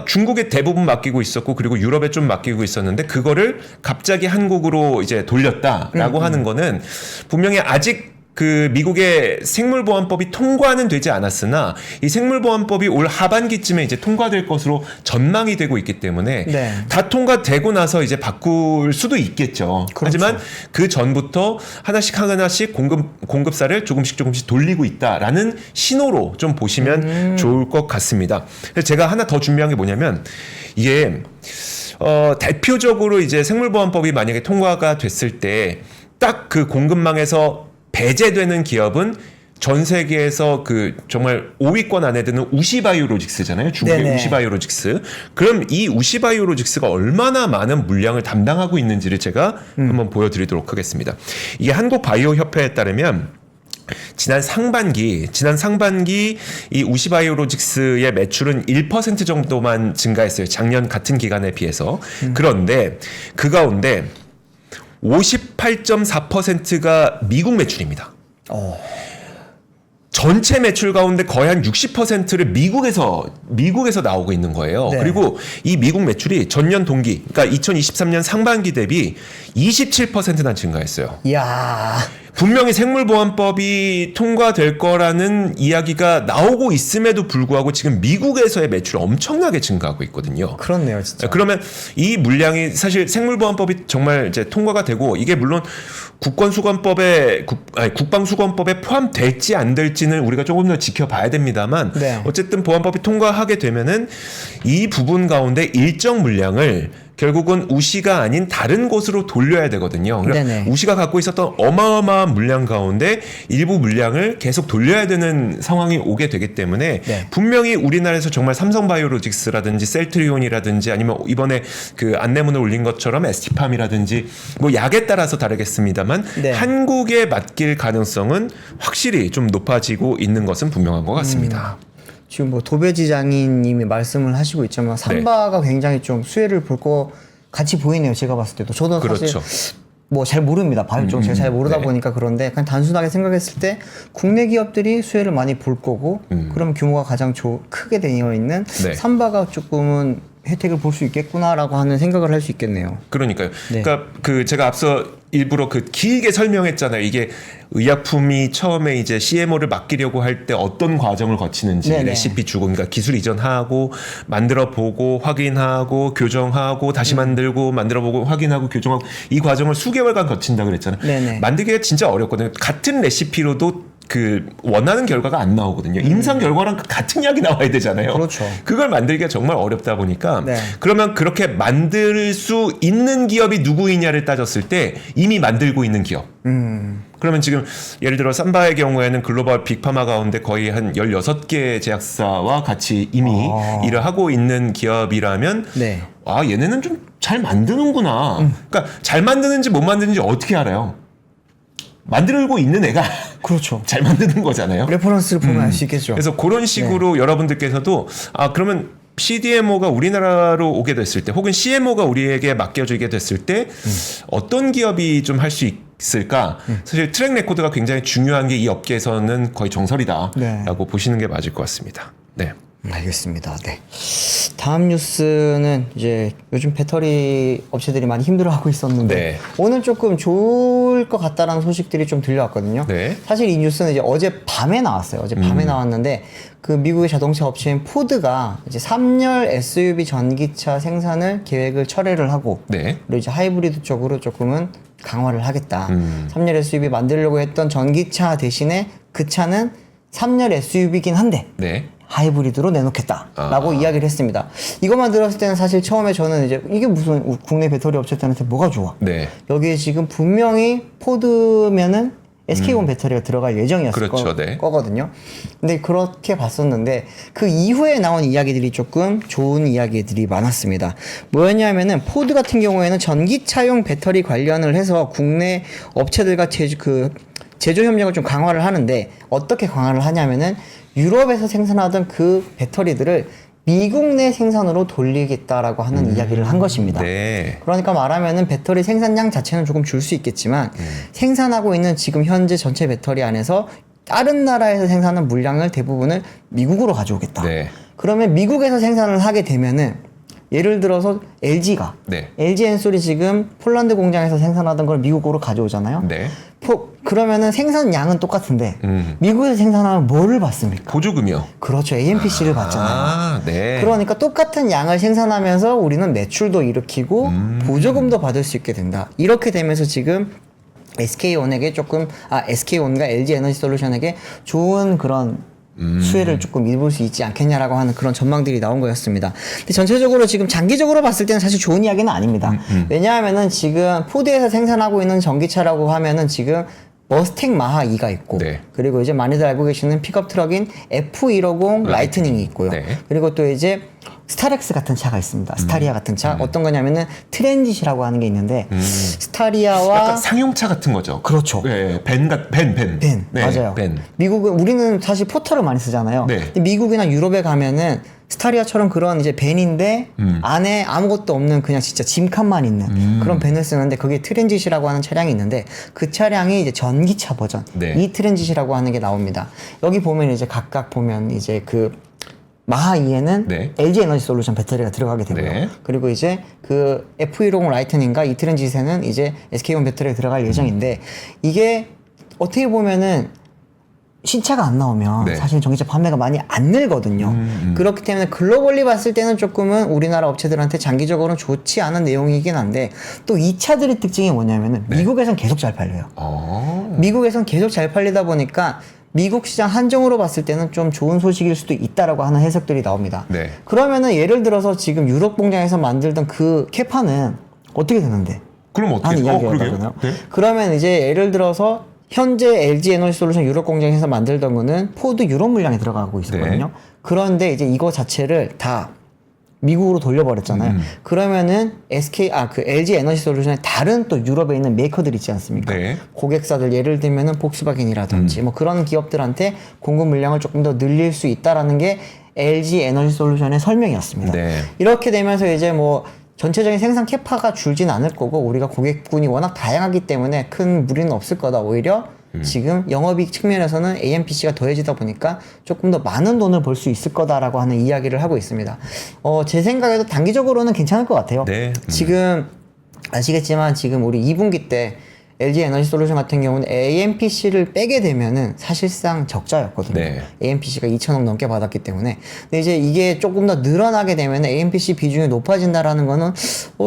중국에 대부분 맡기고 있었고 그리고 유럽에 좀 맡기고 있었는데 그거를 갑자기 한국으로 이제 돌렸다라고 하는 거는 분명히 아직 그 미국의 생물보안법이 통과는 되지 않았으나 이 생물보안법이 올 하반기쯤에 이제 통과될 것으로 전망이 되고 있기 때문에 다 통과되고 나서 이제 바꿀 수도 있겠죠. 그렇죠. 하지만 그 전부터 하나씩 공급사를 조금씩 돌리고 있다라는 신호로 좀 보시면 좋을 것 같습니다. 그래서 제가 하나 더 준비한 게 뭐냐면 이게 대표적으로 이제 생물보안법이 만약에 통과가 됐을 때 딱 그 공급망에서 배제되는 기업은 전 세계에서 그 정말 5위권 안에 드는 우시바이오로직스잖아요. 중국의 우시바이오로직스. 그럼 이 우시바이오로직스가 얼마나 많은 물량을 담당하고 있는지를 제가 한번 보여드리도록 하겠습니다. 이게 한국바이오협회에 따르면 지난 상반기 이 우시바이오로직스의 매출은 1% 정도만 증가했어요. 작년 같은 기간에 비해서. 그런데 그 가운데 58.4%가 미국 매출입니다. 전체 매출 가운데 거의 한 60%를 미국에서 나오고 있는 거예요. 그리고 이 미국 매출이 전년 동기, 그러니까 2023년 상반기 대비 27%나 증가했어요. 이야. 분명히 생물보안법이 통과될 거라는 이야기가 나오고 있음에도 불구하고 지금 미국에서의 매출이 엄청나게 증가하고 있거든요. 그렇네요, 진짜. 그러면 이 물량이 사실 생물보안법이 정말 이제 통과가 되고 이게 물론 국방수권법에 포함될지 안 될지는 우리가 조금 더 지켜봐야 됩니다만 어쨌든 보안법이 통과하게 되면은 이 부분 가운데 일정 물량을 결국은 우시가 아닌 다른 곳으로 돌려야 되거든요. 그러니까 네네. 우시가 갖고 있었던 어마어마한 물량 가운데 일부 물량을 계속 돌려야 되는 상황이 오게 되기 때문에 네. 분명히 우리나라에서 정말 삼성바이오로직스라든지 셀트리온이라든지 아니면 이번에 그 안내문을 올린 것처럼 ST팜이라든지 뭐 약에 따라서 다르겠습니다만 네. 한국에 맡길 가능성은 확실히 좀 높아지고 있는 것은 분명한 것 같습니다. 지금 뭐 도배지 장인님이 말씀을 하시고 있지만 삼바가 굉장히 좀 수혜를 볼 거 같이 보이네요. 제가 봤을 때도 저도 그렇죠. 사실 뭐 잘 모릅니다. 바이오 쪽 제가 잘 모르다 네. 보니까 그런데 그냥 단순하게 생각했을 때 국내 기업들이 수혜를 많이 볼 거고 그럼 규모가 가장 크게 되어 있는 네. 삼바가 조금은 혜택을 볼 수 있겠구나라고 하는 생각을 할 수 있겠네요. 그러니까요. 네. 그러니까 그 제가 앞서 일부러 그 길게 설명했잖아요. 이게 의약품이 처음에 이제 CMO를 맡기려고 할 때 어떤 과정을 거치는지 네네. 레시피 주고 그러니까 기술 이전하고 만들어 보고 확인하고 교정하고 다시 만들고 만들어 보고 확인하고 교정하고 이 과정을 수개월간 거친다 그랬잖아요. 네네. 만들기가 진짜 어렵거든요. 같은 레시피로도 그 원하는 결과가 안 나오거든요. 임상 결과랑 같은 약이 나와야 되잖아요. 그렇죠. 그걸 만들기가 정말 어렵다 보니까 네. 그러면 그렇게 만들 수 있는 기업이 누구이냐를 따졌을 때 이미 만들고 있는 기업. 그러면 지금 예를 들어 삼바의 경우에는 글로벌 빅파마 가운데 거의 한 16개 제약사와 같이 이미 일을 하고 있는 기업이라면 네. 아 얘네는 좀 잘 만드는구나. 그러니까 잘 만드는지 못 만드는지 어떻게 알아요? 만들고 있는 애가 그렇죠. 잘 만드는 거잖아요. 레퍼런스를 보면 알 수 있겠죠. 그래서 그런 식으로 여러분들께서도 아 그러면 CDMO가 우리나라로 오게 됐을 때 혹은 CMO가 우리에게 맡겨지게 됐을 때 어떤 기업이 좀 할 수 있을까? 사실 트랙 레코드가 굉장히 중요한 게 이 업계에서는 거의 정설이다라고 네. 보시는 게 맞을 것 같습니다. 네. 알겠습니다. 네. 다음 뉴스는 이제 요즘 배터리 업체들이 많이 힘들어하고 있었는데 네. 오늘 조금 좋을 것 같다라는 소식들이 좀 들려왔거든요. 네. 사실 이 뉴스는 이제 어제 밤에 나왔어요. 어제 밤에 나왔는데 그 미국의 자동차 업체인 포드가 이제 3열 SUV 전기차 생산을 계획을 철회를 하고 네. 그리고 이제 하이브리드 쪽으로 조금은 강화를 하겠다. 3열 SUV 만들려고 했던 전기차 대신에 그 차는 3열 SUV긴 한데 네. 하이브리드로 내놓겠다라고 이야기를 했습니다. 이것만 들었을 때는 사실 처음에 저는 이제 이게 무슨 국내 배터리 업체들한테 뭐가 좋아? 네. 여기에 지금 분명히 포드면은 SK온 배터리가 들어갈 예정이었을 그렇죠, 네. 거거든요. 근데 그렇게 봤었는데 그 이후에 나온 이야기들이 조금 좋은 이야기들이 많았습니다. 뭐였냐면은 포드 같은 경우에는 전기차용 배터리 관련을 해서 국내 업체들과 제조 협력을 좀 강화를 하는데 어떻게 강화를 하냐면은 유럽에서 생산하던 그 배터리들을 미국 내 생산으로 돌리겠다라고 하는 이야기를 한 것입니다. 네. 그러니까 말하면은 배터리 생산량 자체는 조금 줄 수 있겠지만 생산하고 있는 지금 현재 전체 배터리 안에서 다른 나라에서 생산한 물량을 대부분을 미국으로 가져오겠다. 네. 그러면 미국에서 생산을 하게 되면은 예를 들어서 LG가 네. LG 엔솔이 지금 폴란드 공장에서 생산하던 걸 미국으로 가져오잖아요. 네. 그러면은 생산량은 똑같은데 미국에서 생산하면 뭐를 받습니까? 보조금이요. 그렇죠. AMPC를 받잖아요. 아, 네. 그러니까 똑같은 양을 생산하면서 우리는 매출도 일으키고 보조금도 받을 수 있게 된다. 이렇게 되면서 지금 SK온에게 SK온과 LG 에너지 솔루션에게 좋은 그런 수혜를 조금 입을 수 있지 않겠냐라고 하는 그런 전망들이 나온 거였습니다. 근데 전체적으로 지금 장기적으로 봤을 때는 사실 좋은 이야기는 아닙니다. 왜냐하면은 지금 포드에서 생산하고 있는 전기차라고 하면은 지금 머스탱 마하 2가 있고 네. 그리고 이제 많이들 알고 계시는 픽업 트럭인 F150 라이트닝이 있고요. 네. 그리고 또 이제 스타렉스 같은 차가 있습니다. 스타리아 같은 차. 어떤 거냐면은 트랜짓이라고 하는 게 있는데 스타리아와 약간 상용차 같은 거죠. 그렇죠. 네, 벤. 벤 네, 맞아요. 벤. 미국은 우리는 사실 포터를 많이 쓰잖아요. 네. 근데 미국이나 유럽에 가면은 스타리아처럼 그런 이제 벤인데 안에 아무것도 없는 그냥 진짜 짐칸만 있는 그런 벤을 쓰는데 그게 트랜짓이라고 하는 차량이 있는데 그 차량이 이제 전기차 버전 네. 이 트랜짓이라고 하는 게 나옵니다. 여기 보면 이제 각각 보면 이제 그 마하 2에는 네. LG 에너지 솔루션 배터리가 들어가게 되고요. 네. 그리고 이제 그 F150 라이트닝과 이 트랜짓에는 이제 SK온 배터리가 들어갈 예정인데 이게 어떻게 보면은 신차가 안 나오면 네. 사실 전기차 판매가 많이 안 늘거든요. 그렇기 때문에 글로벌리 봤을 때는 조금은 우리나라 업체들한테 장기적으로는 좋지 않은 내용이긴 한데 또 이 차들의 특징이 뭐냐면은 미국에선 계속 잘 팔려요. 미국에선 계속 잘 팔리다 보니까 미국 시장 한정으로 봤을 때는 좀 좋은 소식일 수도 있다라고 하는 해석들이 나옵니다. 네. 그러면은 예를 들어서 지금 유럽 공장에서 만들던 그 캐파는 어떻게 되는데? 그럼 어떻게 하는 이야기가 그러게요. 나잖아요. 네. 그러면 이제 예를 들어서 현재 LG 에너지 솔루션 유럽 공장에서 만들던 거는 포드 유럽 물량에 들어가고 있었거든요. 네. 그런데 이제 이거 자체를 다 미국으로 돌려버렸잖아요. 그러면은 그 LG 에너지 솔루션의 다른 또 유럽에 있는 메이커들 있지 않습니까? 네. 고객사들 예를 들면은 복스바겐이라든지 뭐 그런 기업들한테 공급 물량을 조금 더 늘릴 수 있다라는 게 LG 에너지 솔루션의 설명이었습니다. 네. 이렇게 되면서 이제 뭐 전체적인 생산 캐파가 줄진 않을 거고 우리가 고객군이 워낙 다양하기 때문에 큰 무리는 없을 거다. 오히려 지금 영업이익 측면에서는 AMPC가 더해지다 보니까 조금 더 많은 돈을 벌 수 있을 거다라고 하는 이야기를 하고 있습니다. 제 생각에도 단기적으로는 괜찮을 것 같아요. 네. 지금 아시겠지만 지금 우리 2분기 때 LG 에너지 솔루션 같은 경우는 AMPC를 빼게 되면은 사실상 적자였거든요. 네. AMPC가 2천억 넘게 받았기 때문에. 근데 이제 이게 조금 더 늘어나게 되면 AMPC 비중이 높아진다라는 거는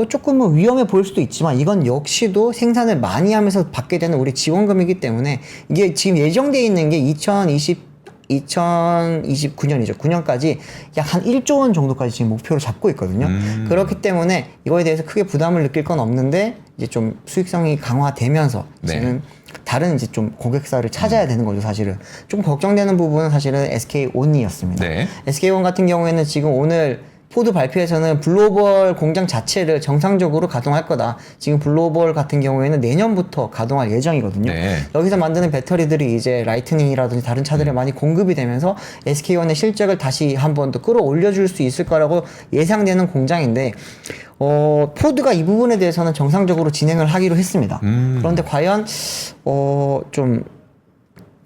조금 위험해 보일 수도 있지만 이건 역시도 생산을 많이 하면서 받게 되는 우리 지원금이기 때문에 이게 지금 예정되어 있는 게 2029년이죠. 9년까지 약 한 1조 원 정도까지 지금 목표로 잡고 있거든요. 그렇기 때문에 이거에 대해서 크게 부담을 느낄 건 없는데 이제 좀 수익성이 강화되면서 네. 지금 다른 이제 좀 고객사를 찾아야 되는 거죠, 사실은. 좀 걱정되는 부분은 사실은 SK온이었습니다. 네. SK온 같은 경우에는 지금 오늘 포드 발표에서는 블루오벌 공장 자체를 정상적으로 가동할 거다. 지금 블루오벌 같은 경우에는 내년부터 가동할 예정이거든요. 네. 여기서 만드는 배터리들이 이제 라이트닝이라든지 다른 차들에 많이 공급이 되면서 SK온의 실적을 다시 한번 더 끌어올려줄 수 있을 거라고 예상되는 공장인데 포드가 이 부분에 대해서는 정상적으로 진행을 하기로 했습니다. 그런데 과연 좀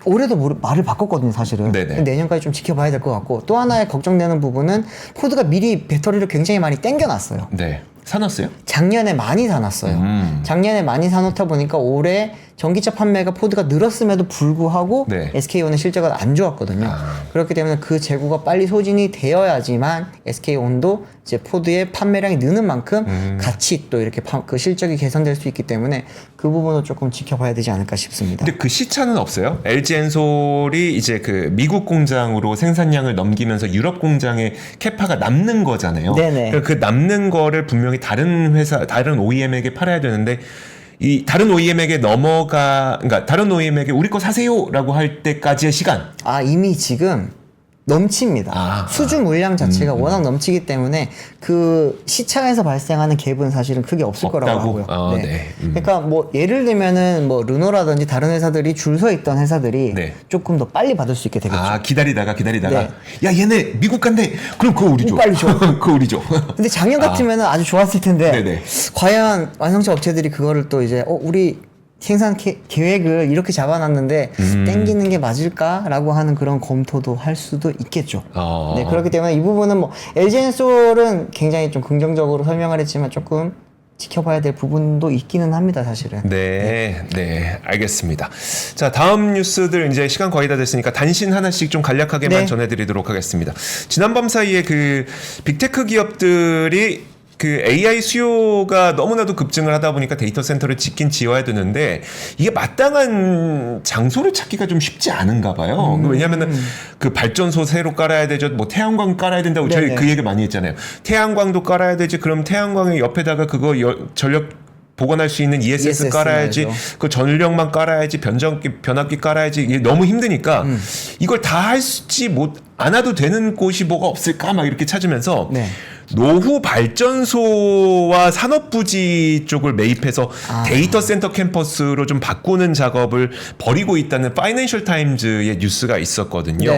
올해도 말을 바꿨거든요, 사실은. 네네. 내년까지 좀 지켜봐야 될 것 같고 또 하나의 걱정되는 부분은 포드가 미리 배터리를 굉장히 많이 땡겨놨어요. 네. 사놨어요? 작년에 많이 사놨어요. 작년에 많이 사놓다 보니까 올해 전기차 판매가 포드가 늘었음에도 불구하고 네. SK온의 실적은 안 좋았거든요. 그렇기 때문에 그 재고가 빨리 소진이 되어야지만 SK온도 이제 포드의 판매량이 느는 만큼 같이 또 이렇게 그 실적이 개선될 수 있기 때문에 그 부분을 조금 지켜봐야 되지 않을까 싶습니다. 근데 그 시차는 없어요? LG 엔솔이 이제 그 미국 공장으로 생산량을 넘기면서 유럽 공장에 캐파가 남는 거잖아요. 네네. 그러니까 그 남는 거를 분명히 다른 회사, 다른 OEM에게 팔아야 되는데 이 다른 OEM에게 그러니까 다른 OEM에게 우리 거 사세요라고 할 때까지의 시간. 이미 지금 넘칩니다. 수주 물량 자체가 워낙 넘치기 때문에 그 시차에서 발생하는 갭은 사실은 크게 없을 거라고 하고요. 네. 그러니까 뭐 예를 들면은 뭐 르노라든지 다른 회사들이 줄 서 있던 회사들이 네. 조금 더 빨리 받을 수 있게 되겠죠. 기다리다가 네. 야 얘네 미국 간대. 그럼 그거 우리 줘. 빨리 줘. 그거 우리 줘. 근데 작년 같으면은 아주 좋았을 텐데 네네. 과연 완성차 업체들이 그거를 또 이제 우리 생산 계획을 이렇게 잡아놨는데 땡기는 게 맞을까라고 하는 그런 검토도 할 수도 있겠죠. 네, 그렇기 때문에 이 부분은 뭐 LG엔솔은 굉장히 좀 긍정적으로 설명을 했지만 조금 지켜봐야 될 부분도 있기는 합니다, 사실은. 네, 알겠습니다. 자, 다음 뉴스들 이제 시간 거의 다 됐으니까 단신 하나씩 좀 간략하게만 네. 전해드리도록 하겠습니다. 지난밤 사이에 그 빅테크 기업들이 그 AI 수요가 너무나도 급증을 하다 보니까 데이터 센터를 짓긴 지어야 되는데 이게 마땅한 장소를 찾기가 좀 쉽지 않은가 봐요. 왜냐면은 그 발전소 새로 깔아야 되죠. 뭐 태양광 깔아야 된다고 저희 그 얘기 많이 했잖아요. 태양광도 깔아야 되지. 그럼 태양광의 옆에다가 그거 전력 보관할 수 있는 ESS 깔아야지. 그 전력만 깔아야지. 변압기 깔아야지. 이게 너무 힘드니까 이걸 다 할지 안 해도 되는 곳이 뭐가 없을까 막 이렇게 찾으면서 노후 발전소와 산업부지 쪽을 매입해서 데이터 센터 캠퍼스로 좀 바꾸는 작업을 벌이고 있다는 파이낸셜 타임즈의 뉴스가 있었거든요.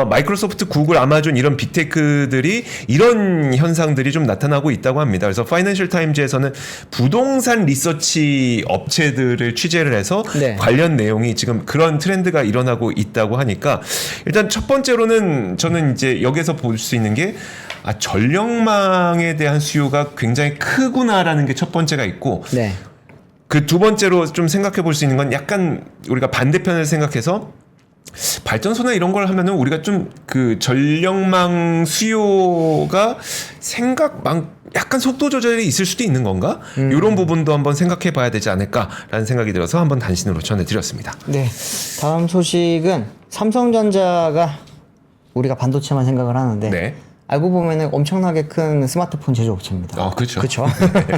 마이크로소프트, 구글, 아마존 이런 빅테크들이 이런 현상들이 좀 나타나고 있다고 합니다. 그래서 파이낸셜 타임즈에서는 부동산 리서치 업체들을 취재를 해서 관련 내용이 지금 그런 트렌드가 일어나고 있다고 하니까 일단 첫 번째로는 저는 이제 여기서 볼 수 있는 게 전력망에 대한 수요가 굉장히 크구나라는 게 첫 번째가 있고 그 두 번째로 좀 생각해 볼 수 있는 건 약간 우리가 반대편을 생각해서 발전소나 이런 걸 하면은 우리가 좀 그 전력망 수요가 약간 속도 조절이 있을 수도 있는 건가? 이런 부분도 한번 생각해 봐야 되지 않을까라는 생각이 들어서 한번 단신으로 전해드렸습니다. 네. 다음 소식은 삼성전자가 우리가 반도체만 생각을 하는데 네. 알고 보면은 엄청나게 큰 스마트폰 제조업체입니다. 그렇죠. 그렇죠.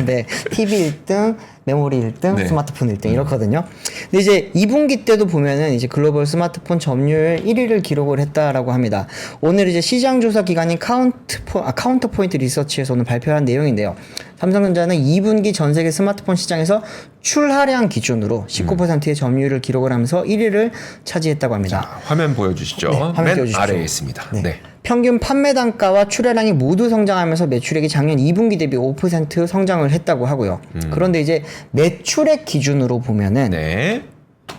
네. TV 1등, 메모리 1등, 네. 스마트폰 1등 이렇거든요. 근데 이제 2분기 때도 보면은 이제 글로벌 스마트폰 점유율 1위를 기록을 했다라고 합니다. 오늘 이제 시장 조사 기관인 카운터 포인트 리서치에서 오늘 발표한 내용인데요. 삼성전자는 2분기 전 세계 스마트폰 시장에서 출하량 기준으로 19%의 점유율을 기록을 하면서 1위를 차지했다고 합니다. 자, 화면 보여주시죠. 네, 화면 맨 띄워주십시오. 아래에 있습니다. 네. 네. 평균 판매 단가와 출하량이 모두 성장하면서 매출액이 작년 2분기 대비 5% 성장을 했다고 하고요. 그런데 이제 매출액 기준으로 보면은 네.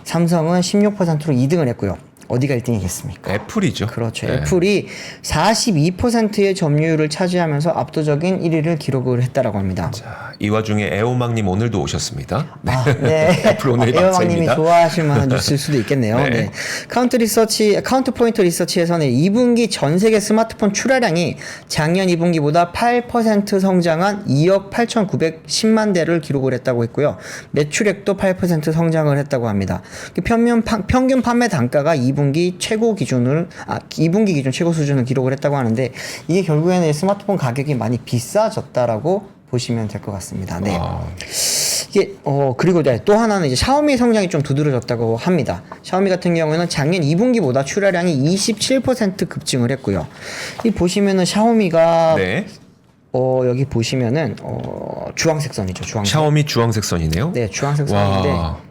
삼성은 16%로 2등을 했고요. 어디가 1등이겠습니까? 애플이죠. 그렇죠. 네. 애플이 42%의 점유율을 차지하면서 압도적인 1위를 기록을 했다라고 합니다. 자, 이 와중에 애호망님 오늘도 오셨습니다. 네. 네. 애플 오늘이 에어왕님이 막차입니다. 좋아하실 만한 뉴스일 수도 있겠네요. 네. 네. 카운터 포인트 리서치에서는 2분기 전 세계 스마트폰 출하량이 작년 2분기보다 8% 성장한 2억 8,910만 대를 기록을 했다고 했고요. 매출액도 8% 성장을 했다고 합니다. 평균 판매 단가가 2분기 기준 최고 수준을 기록을 했다고 하는데 이게 결국에는 스마트폰 가격이 많이 비싸졌다라고 보시면 될 것 같습니다. 네. 이게 그리고 또 하나는 이제 샤오미 성장이 좀 두드러졌다고 합니다. 샤오미 같은 경우에는 작년 2분기보다 출하량이 27% 급증을 했고요. 이 보시면은 샤오미가 네. 여기 보시면은 주황색 선이죠. 주황색. 샤오미 주황색 선이네요. 네, 주황색 선인데 와.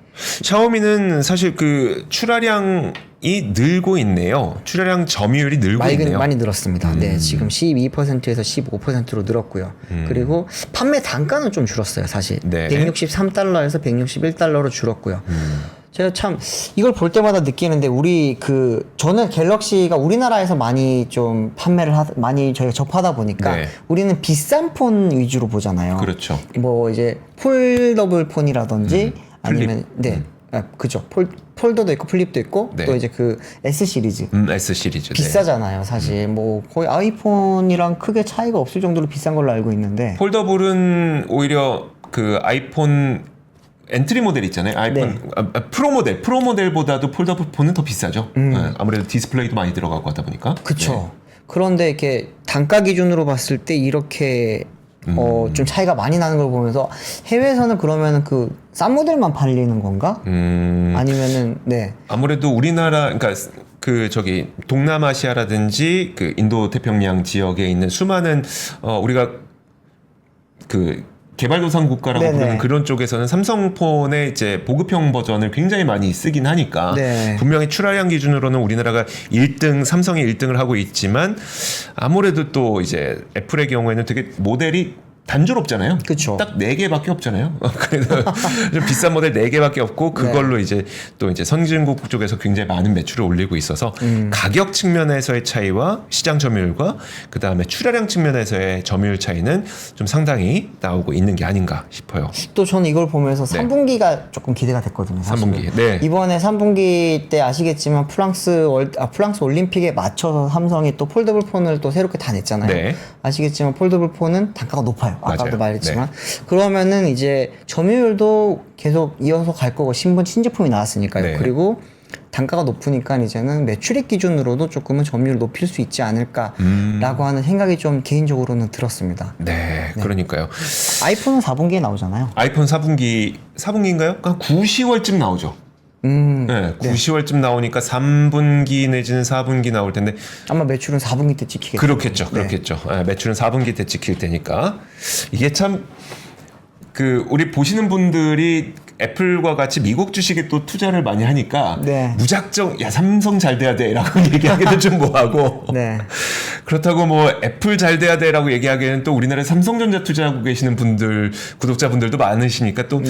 샤오미는 사실 그 출하량이 늘고 있네요. 출하량 점유율이 늘고 있네요. 많이 늘었습니다. 네, 지금 12%에서 15%로 늘었고요. 그리고 판매 단가는 좀 줄었어요, 사실. 네. 163달러에서 161달러로 줄었고요. 제가 참 이걸 볼 때마다 느끼는데 저는 갤럭시가 우리나라에서 많이 좀 많이 저희가 접하다 보니까 네. 우리는 비싼 폰 위주로 보잖아요. 그렇죠. 뭐 이제 폴더블 폰이라든지 아니면 그죠. 폴더도 있고 플립도 있고 네. 또 이제 그 S 시리즈 S 시리즈. 비싸잖아요, 사실. 뭐 거의 아이폰이랑 크게 차이가 없을 정도로 비싼 걸로 알고 있는데. 폴더블은 오히려 그 아이폰 엔트리 모델 있잖아요. 아이폰 프로 모델보다도 폴더블 폰은 더 비싸죠. 네, 아무래도 디스플레이도 많이 들어가고 하다 보니까. 그쵸. 그런데 이렇게 단가 기준으로 봤을 때 이렇게 좀 차이가 많이 나는 걸 보면서 해외에서는 그러면은 그 싼 모델만 팔리는 건가? 아니면은 아무래도 우리나라 그러니까 그 동남아시아라든지 그 인도 태평양 지역에 있는 수많은 우리가 그 개발도상 국가라고 네네. 부르는 그런 쪽에서는 삼성폰의 이제 보급형 버전을 굉장히 많이 쓰긴 하니까 네. 분명히 출하량 기준으로는 우리나라가 1등, 삼성이 1등을 하고 있지만 아무래도 또 이제 애플의 경우에는 되게 모델이 단조롭잖아요. 그쵸. 딱 4개밖에 없잖아요. 그래서 좀 비싼 모델 4개밖에 없고 그걸로 이제 또 이제 선진국 쪽에서 굉장히 많은 매출을 올리고 있어서 가격 측면에서의 차이와 시장 점유율과 그 다음에 출하량 측면에서의 점유율 차이는 좀 상당히 나오고 있는 게 아닌가 싶어요. 또 저는 이걸 보면서 3분기가 조금 기대가 됐거든요. 사실은. 3분기. 네. 이번에 3분기 때 아시겠지만 프랑스 올림픽에 맞춰서 삼성이 또 폴더블 폰을 또 새롭게 다 냈잖아요. 네. 아시겠지만 폴더블 폰은 단가가 높아요. 아까도 맞아요. 말했지만 그러면은 이제 점유율도 계속 이어서 갈 거고 신제품이 나왔으니까요. 네. 그리고 단가가 높으니까 이제는 매출액 기준으로도 조금은 점유율을 높일 수 있지 않을까라고 하는 생각이 좀 개인적으로는 들었습니다. 네, 그러니까요. 아이폰은 4분기에 나오잖아요. 아이폰 4분기인가요? 한 9, 10월쯤 나오죠. 네, 9, 10월쯤 나오니까 3분기 내지는 4분기 나올 텐데 아마 매출은 4분기 때 찍히겠죠. 그렇겠죠. 네, 매출은 4분기 때 찍힐 테니까 이게 참 그 우리 보시는 분들이 애플과 같이 미국 주식에 또 투자를 많이 하니까 무작정 야 삼성 잘 돼야 돼라고 얘기하기도 좀 뭐하고 그렇다고 뭐 애플 잘 돼야 돼라고 얘기하기에는 또 우리나라에 삼성전자 투자하고 계시는 분들 구독자분들도 많으시니까 또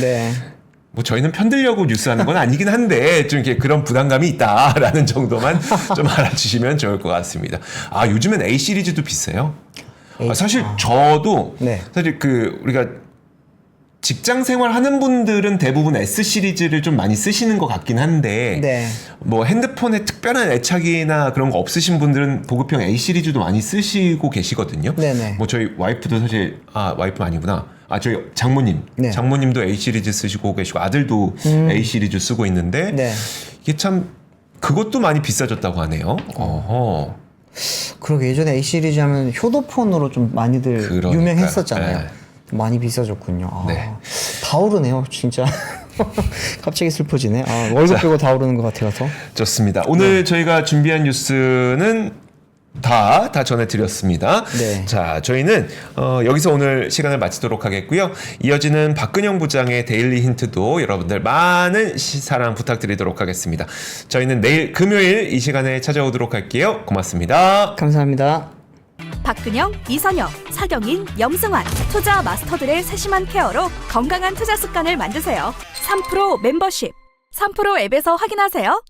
뭐 저희는 편들려고 뉴스하는 건 아니긴 한데 좀 이렇게 그런 부담감이 있다라는 정도만 좀 알아주시면 좋을 것 같습니다. 요즘엔 A 시리즈도 비싸요. 사실 저도 사실 그 우리가 직장 생활 하는 분들은 대부분 S 시리즈를 좀 많이 쓰시는 것 같긴 한데 네. 뭐 핸드폰에 특별한 애착이나 그런 거 없으신 분들은 보급형 A 시리즈도 많이 쓰시고 계시거든요. 네네. 뭐 저희 와이프도 사실 와이프 아니구나. 저희 장모님. 네. 장모님도 A 시리즈 쓰시고 계시고 아들도 A 시리즈 쓰고 있는데 네. 이게 참 그것도 많이 비싸졌다고 하네요. 어허. 그러게 예전에 A 시리즈 하면 효도폰으로 좀 많이들 그러니까요. 유명했었잖아요. 네. 많이 비싸졌군요. 네. 다 오르네요, 진짜. 갑자기 슬퍼지네. 월급 빼고 다 오르는 것 같아서. 좋습니다. 오늘 저희가 준비한 뉴스는 다 전해드렸습니다. 네. 자, 저희는 여기서 오늘 시간을 마치도록 하겠고요. 이어지는 박근영 부장의 데일리 힌트도 여러분들 많은 사랑 부탁드리도록 하겠습니다. 저희는 내일 금요일 이 시간에 찾아오도록 할게요. 고맙습니다. 감사합니다. 박근영, 이선영, 사경인, 염승환 투자 마스터들의 세심한 케어로 건강한 투자 습관을 만드세요. 3프로 멤버십 3프로 앱에서 확인하세요.